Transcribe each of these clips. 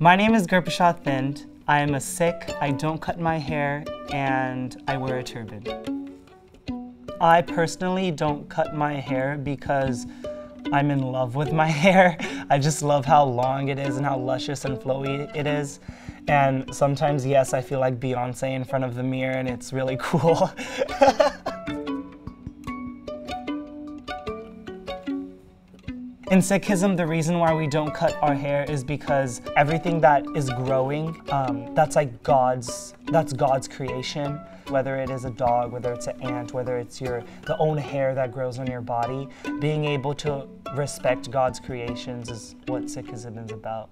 My name is Gurpy. I am a Sikh, I don't cut my hair, and I wear a turban. I personally don't cut my hair because I'm in love with my hair. I just love how long it is and how luscious and flowy it is. And sometimes, yes, I feel like Beyonce in front of the mirror and it's really cool. In Sikhism, the reason why we don't cut our hair is because everything that is growing, that's God's creation. Whether it is a dog, whether it's an ant, whether it's the own hair that grows on your body, being able to respect God's creations is what Sikhism is about.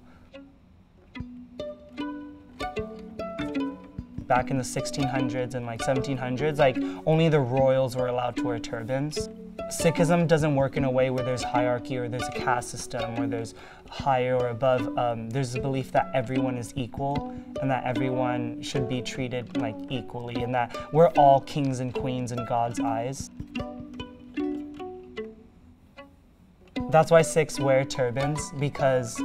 Back in the 1600s and 1700s, only the royals were allowed to wear turbans. Sikhism doesn't work in a way where there's hierarchy or there's a caste system or there's higher or above. There's a belief that everyone is equal and that everyone should be treated equally and that we're all kings and queens in God's eyes. That's why Sikhs wear turbans, because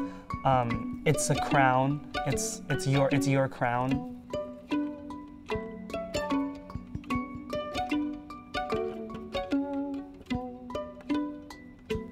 it's a crown. It's your crown.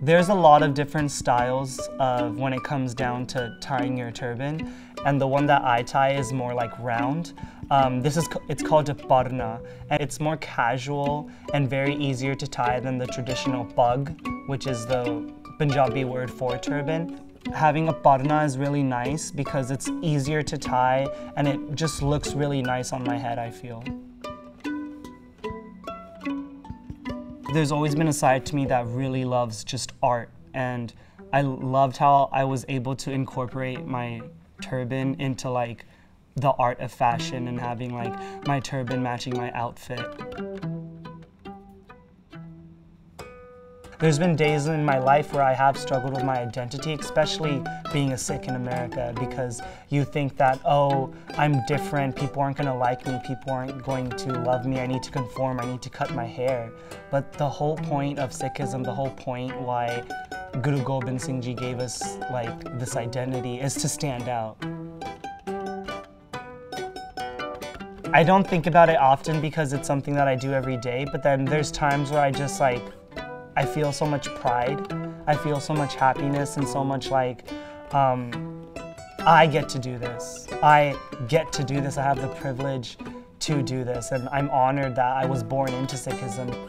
There's a lot of different styles of when it comes down to tying your turban, and the one that I tie is more round. It's called a Parna, and it's more casual and very easier to tie than the traditional pug, which is the Punjabi word for turban. Having a Parna is really nice because it's easier to tie and it just looks really nice on my head, I feel. There's always been a side to me that really loves just art, and I loved how I was able to incorporate my turban into the art of fashion and having my turban matching my outfit. There's been days in my life where I have struggled with my identity, especially being a Sikh in America, because you think that, oh, I'm different, people aren't going to like me, people aren't going to love me, I need to conform, I need to cut my hair. But the whole point of Sikhism, the whole point why Guru Gobind Singh Ji gave us this identity is to stand out. I don't think about it often because it's something that I do every day, but then there's times where I just I feel so much pride, I feel so much happiness and so much I get to do this. I get to do this, I have the privilege to do this, and I'm honored that I was born into Sikhism.